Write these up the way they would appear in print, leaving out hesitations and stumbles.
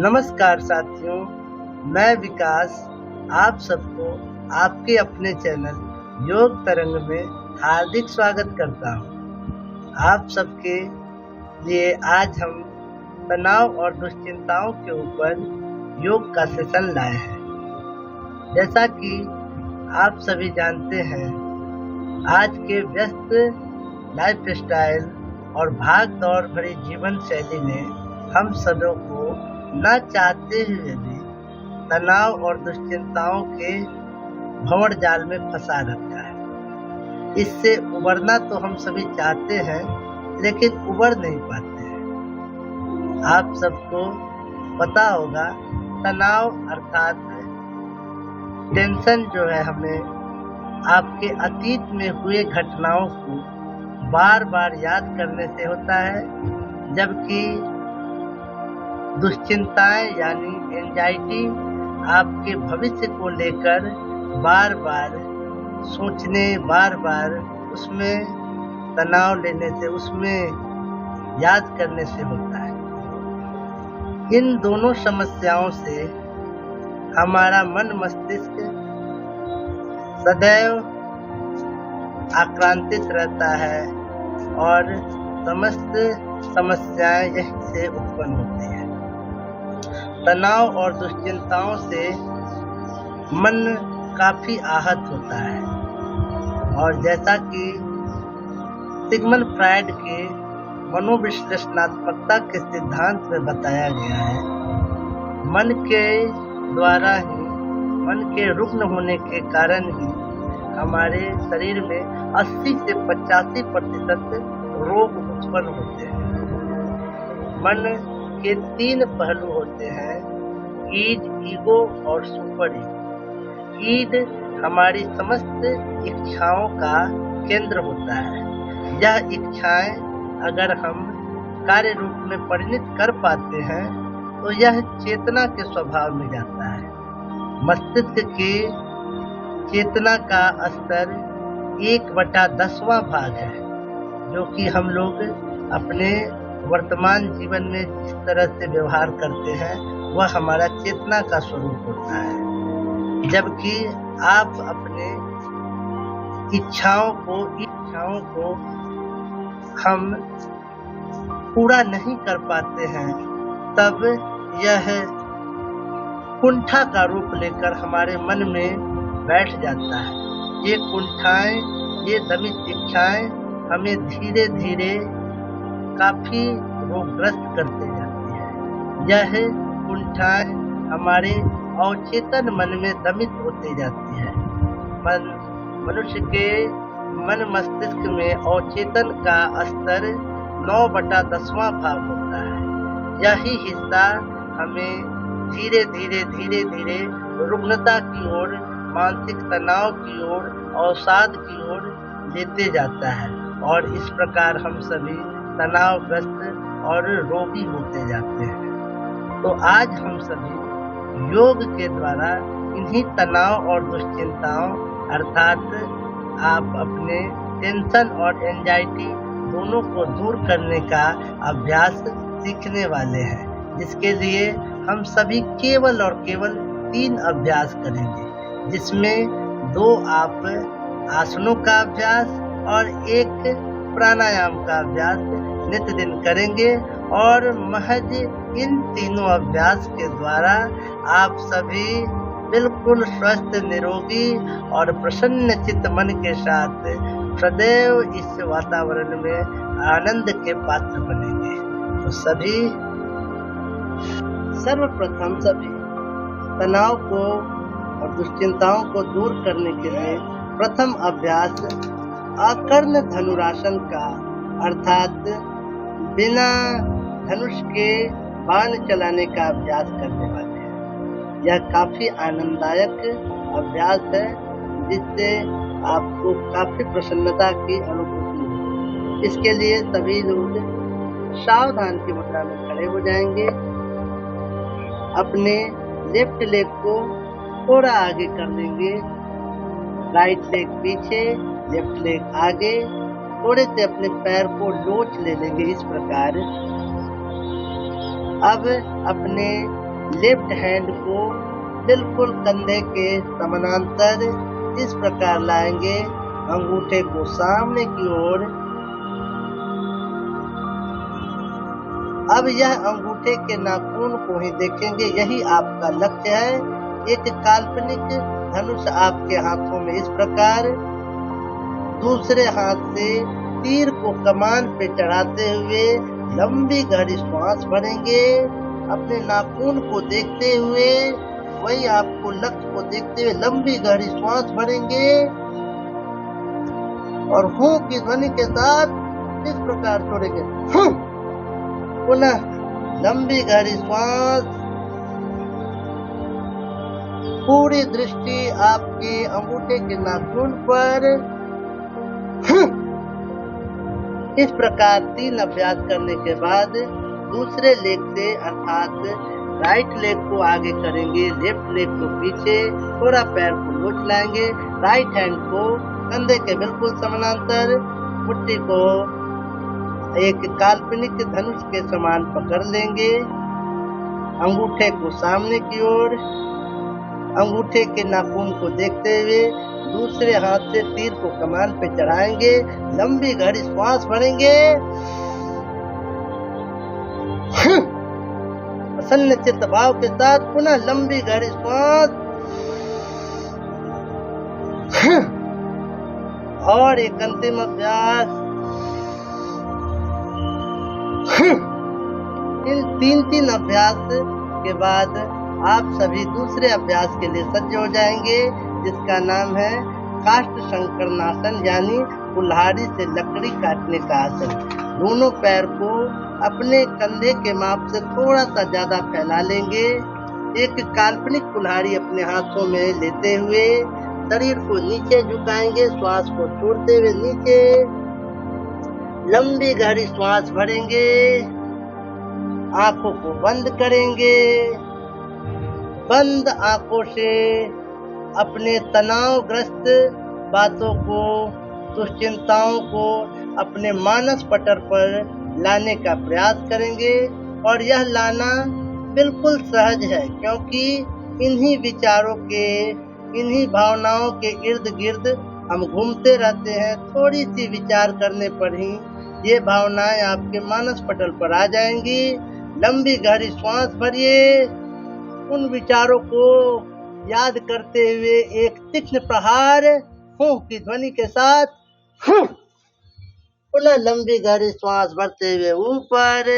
नमस्कार साथियों, मैं विकास आप सबको आपके अपने चैनल योग तरंग में हार्दिक स्वागत करता हूँ। आप सबके लिए आज हम तनाव और दुश्चिंताओं के ऊपर योग का सेशन लाए हैं। जैसा कि आप सभी जानते हैं, आज के व्यस्त लाइफस्टाइल और भाग दौड़ भरी जीवन शैली ने हम सबों को न चाहते हुए भी तनाव और दुश्चिंताओं के भंवर जाल में फंसा रखा है। इससे उबरना तो हम सभी चाहते हैं, लेकिन उबर नहीं पाते हैं। आप सबको पता होगा, तनाव अर्थात टेंशन जो है, हमें आपके अतीत में हुए घटनाओं को बार बार याद करने से होता है, जबकि दुश्चिंताएं यानी एंजाइटी आपके भविष्य को लेकर बार बार सोचने, बार बार उसमें तनाव लेने से, उसमें याद करने से होता है। इन दोनों समस्याओं से हमारा मन मस्तिष्क सदैव आक्रांतित रहता है और समस्त समस्याएं यहीं से उत्पन्न होती हैं। तनाव और दुश्चिंताओं से मन काफी आहत होता है, और जैसा कि सिगमंड फ्रायड के मनोविश्लेषणात्मकता के सिद्धांत में बताया गया है, मन के द्वारा ही, मन के रुग्ण होने के कारण ही हमारे शरीर में 80 से 85% रोग उत्पन्न होते हैं। मन के 3 पहलू होते हैं: ईड, ईगो और सुपर ईगो। ईड हमारी समस्त इच्छाओं का केंद्र होता है। यह इच्छाएं अगर हम कार्य रूप में परिणत कर पाते हैं तो यह चेतना के स्वभाव में जाता है। मस्तिष्क के चेतना का स्तर 1/10वां भाग है, जो कि हम लोग अपने वर्तमान जीवन में जिस तरह से व्यवहार करते हैं वह हमारा चेतना का स्वरूप होता है। जबकि आप अपने इच्छाओं को हम पूरा नहीं कर पाते हैं, तब यह कुंठा का रूप लेकर हमारे मन में बैठ जाता है। ये कुंठाएं, ये दमित इच्छाएं हमें धीरे धीरे काफी रोगग्रस्त करते जाती है। यह कुंठाएं हमारे अवचेतन मन में दमित होती जाती है। मनुष्य के मन मस्तिष्क में अवचेतन का स्तर 9/10वां भाग होता है। यही हिस्सा हमें धीरे धीरे रुग्णता की ओर, मानसिक तनाव की ओर, अवसाद की ओर लेते जाता है, और इस प्रकार हम सभी तनावग्रस्त और रोगी होते जाते हैं। तो आज हम सभी योग के द्वारा इन्हीं तनाव और दुश्चिंताओं अर्थात आप अपने टेंशन और एंजाइटी दोनों को दूर करने का अभ्यास सीखने वाले हैं, जिसके लिए हम सभी केवल और केवल 3 अभ्यास करेंगे, जिसमें 2 आप आसनों का अभ्यास और 1 प्राणायाम का अभ्यास नित्य दिन करेंगे। और महज इन तीनों अभ्यास के द्वारा आप सभी बिल्कुल स्वस्थ, निरोगी और प्रसन्न चित्त मन के साथ सदैव इस वातावरण में आनंद के पात्र बनेंगे। तो सर्वप्रथम तनाव को और दुश्चिंताओं को दूर करने के लिए प्रथम अभ्यास अकर्ण धनुरासन का, अर्थात बिना धनुष के बाण चलाने का अभ्यास करने वाले हैं। यह काफी आनंददायक अभ्यास है, जिससे आपको काफी प्रसन्नता की अनुभूति होगी। इसके लिए सभी लोग सावधान की मुद्रा में खड़े हो जाएंगे। अपने लेफ्ट लेग को थोड़ा आगे कर लेंगे, राइट लेग पीछे, लेफ्ट लेग आगे, थोड़े से अपने पैर को लोच ले लेंगे। इस प्रकार अब अपने लेफ्ट हैंड को बिल्कुल कंधे के समानांतर इस प्रकार लाएंगे, अंगूठे को सामने की ओर। अब यह अंगूठे के नाखून को ही देखेंगे, यही आपका लक्ष्य है। एक काल्पनिक धनुष आपके हाथों में इस प्रकार, दूसरे हाथ से तीर को कमान पे चढ़ाते हुए लंबी गहरी श्वास भरेंगे, अपने नाखून को देखते हुए, वही आपको लक्ष्य को देखते हुए लंबी गहरी श्वास भरेंगे और हूं की ध्वनि के साथ इस प्रकार छोड़ेंगे। पुनः लंबी गहरी श्वास, पूरी दृष्टि आपके अंगूठे के नाखून पर। इस प्रकार 3 अभ्यास करने के बाद दूसरे लेग से अर्थात राइट लेग को आगे करेंगे, लेफ्ट लेग को पीछे, थोड़ा पैर को लोच लाएंगे, राइट हैंड को कंधे के बिल्कुल समानांतर, मुट्ठी को एक काल्पनिक धनुष के समान पकड़ लेंगे, अंगूठे को सामने की ओर, अंगूठे के नाखून को देखते हुए दूसरे हाथ से तीर को कमान पे चढ़ाएंगे, लंबी गहरी श्वास भरेंगे, प्रसन्न चित्त भाव के साथ पुनः लंबी गहरी श्वास और एक अंतिम अभ्यास। इन 3 अभ्यास के बाद आप सभी दूसरे अभ्यास के लिए सज्ज हो जाएंगे, जिसका नाम है काष्ठ संकरणासन, यानी कुल्हाड़ी से लकड़ी काटने का आसन। दोनों पैर को अपने कंधे के माप से थोड़ा सा ज्यादा फैला लेंगे, एक काल्पनिक कुल्हाड़ी अपने हाथों में लेते हुए शरीर को नीचे झुकाएंगे, श्वास को छोड़ते हुए नीचे लंबी गहरी श्वास भरेंगे, आंखों को बंद करेंगे, बंद आंखों से अपने तनावग्रस्त बातों को, दुश्चिंताओं को अपने मानस पटल पर लाने का प्रयास करेंगे। और यह लाना बिल्कुल सहज है, क्योंकि इन्हीं विचारों के, इन्हीं भावनाओं के इर्द गिर्द हम घूमते रहते हैं। थोड़ी सी विचार करने पर ही ये भावनाएं आपके मानस पटल पर आ जाएंगी। लंबी गहरी श्वास भरिए, उन विचारों को याद करते हुए एक तीक्ष्ण प्रहार फूंह की ध्वनि के साथ पुनः लंबी गहरी श्वास भरते हुए ऊपर,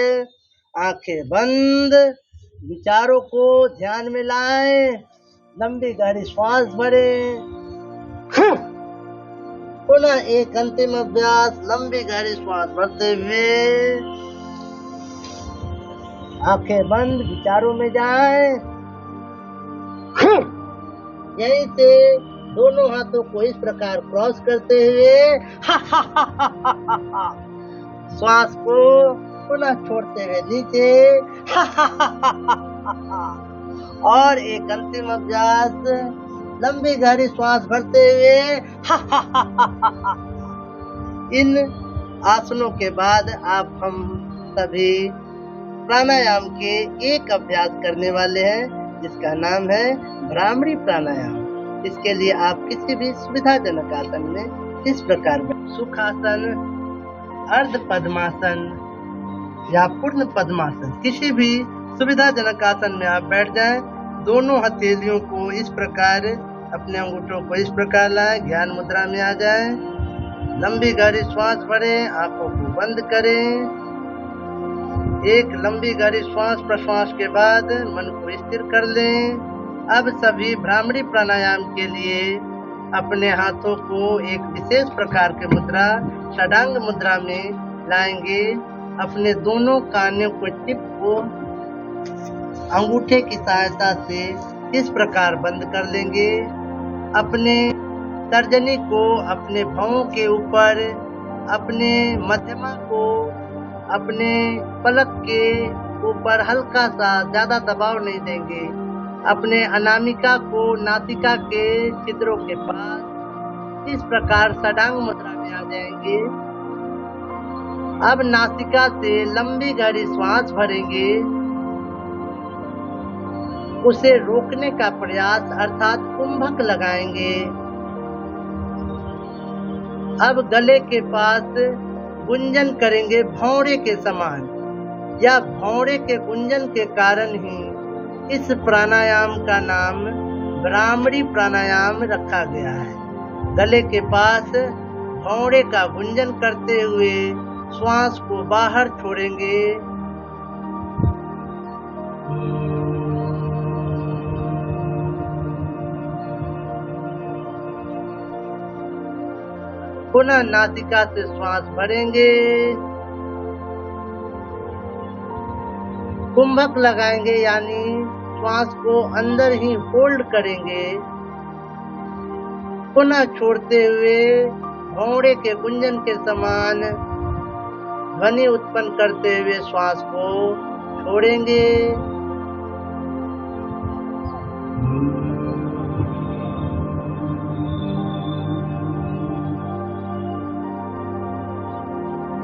आंखें बंद, विचारों को ध्यान में लाएं, लंबी गहरी श्वास भरें, पुनः एक अंतिम अभ्यास, लंबी गहरी श्वास भरते हुए आंखें बंद, विचारों में जाएं। यहीं से दोनों हाथों को इस प्रकार क्रॉस करते हुए श्वास को पुनः छोड़ते हुए नीचे और एक अंतिम अभ्यास, लंबी गहरी श्वास भरते हुए इन आसनों के बाद आप हम सभी प्राणायाम के एक अभ्यास करने वाले हैं, जिसका नाम है भ्रामरी प्राणायाम। इसके लिए आप किसी भी सुविधाजनक आसन में इस प्रकार सुखासन, अर्ध पद्मासन या पूर्ण पद्मासन, किसी भी सुविधाजनक आसन में आप बैठ जाएं। दोनों हथेलियों को इस प्रकार, अपने अंगूठों को इस प्रकार लाएं, ज्ञान मुद्रा में आ जाएं, लंबी गहरी श्वास भरें, आंखों को बंद करें। एक लंबी गहरी श्वास प्रश्वास के बाद मन को स्थिर कर लें। अब सभी भ्रामरी प्राणायाम के लिए अपने हाथों को एक विशेष प्रकार के मुद्रा, षडांग मुद्रा में लाएंगे। अपने दोनों कानों को, टिप को अंगूठे की सहायता से इस प्रकार बंद कर लेंगे। अपने तर्जनी को अपने भौं के ऊपर, अपने मध्यमा को अपने पलक के ऊपर हल्का सा, ज्यादा दबाव नहीं देंगे। अपने अनामिका को नासिका के छिद्रों के पास इस प्रकार षडांग मुद्रा में आ जाएंगे। अब नासिका से लंबी गहरी श्वास भरेंगे, उसे रोकने का प्रयास अर्थात कुंभक लगाएंगे। अब गले के पास गुंजन करेंगे भौरे के समान। या भौरे के गुंजन के कारण ही इस प्राणायाम का नाम भ्रामरी प्राणायाम रखा गया है। गले के पास भौरे का गुंजन करते हुए श्वास को बाहर छोड़ेंगे। पुनः नासिका से श्वास भरेंगे। कुंभक लगाएंगे यानी श्वास को अंदर ही होल्ड करेंगे। पुनः छोड़ते हुए भौरे के गुंजन के समान ध्वनि उत्पन्न करते हुए श्वास को छोड़ेंगे।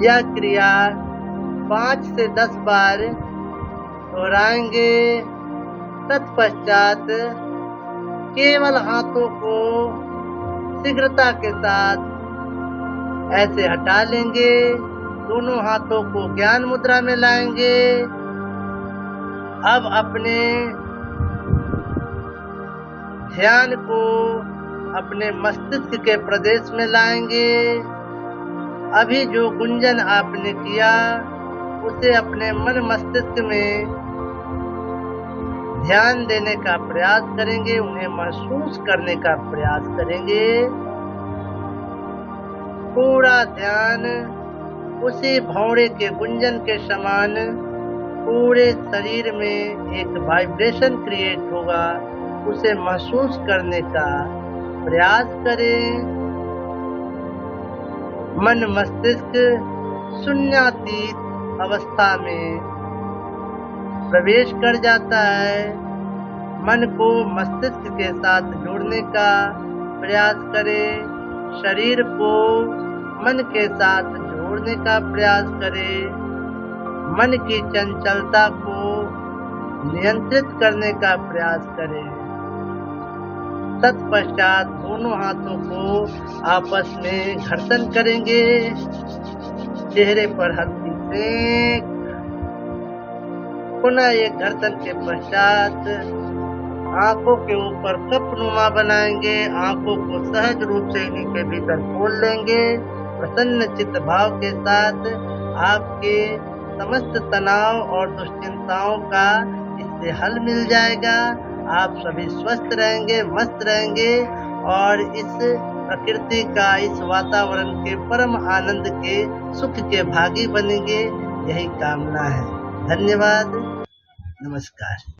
यह क्रिया 5 से 10 बार दोहराएंगे। तत्पश्चात केवल हाथों को शीघ्रता के साथ ऐसे हटा लेंगे। दोनों हाथों को ज्ञान मुद्रा में लाएंगे। अब अपने ध्यान को अपने मस्तिष्क के प्रदेश में लाएंगे। अभी जो गुंजन आपने किया उसे अपने मन मस्तिष्क में ध्यान देने का प्रयास करेंगे, उन्हें महसूस करने का प्रयास करेंगे। पूरा ध्यान उसी भौरे के गुंजन के समान पूरे शरीर में एक वाइब्रेशन क्रिएट होगा, उसे महसूस करने का प्रयास करें। मन मस्तिष्क शून्यातीत अवस्था में प्रवेश कर जाता है। मन को मस्तिष्क के साथ जोड़ने का प्रयास करें। शरीर को मन के साथ जोड़ने का प्रयास करें। मन की चंचलता को नियंत्रित करने का प्रयास करें। तत्पश्चात दोनों हाथों को आपस में घर्षण करेंगे। चेहरे पर हल्की सेक। पुनः एक घर्षण के पश्चात आंखों के ऊपर कपनुमा बनाएंगे। आंखों को सहज रूप से इन्हीं के भीतर खोल लेंगे। प्रसन्न चित्त भाव के साथ आपके समस्त तनाव और दुश्चिंताओं का इससे हल मिल जाएगा। आप सभी स्वस्थ रहेंगे, मस्त रहेंगे और इस प्रकृति का, इस वातावरण के परम आनंद के, सुख के भागी बनेंगे। यही कामना है। धन्यवाद। नमस्कार।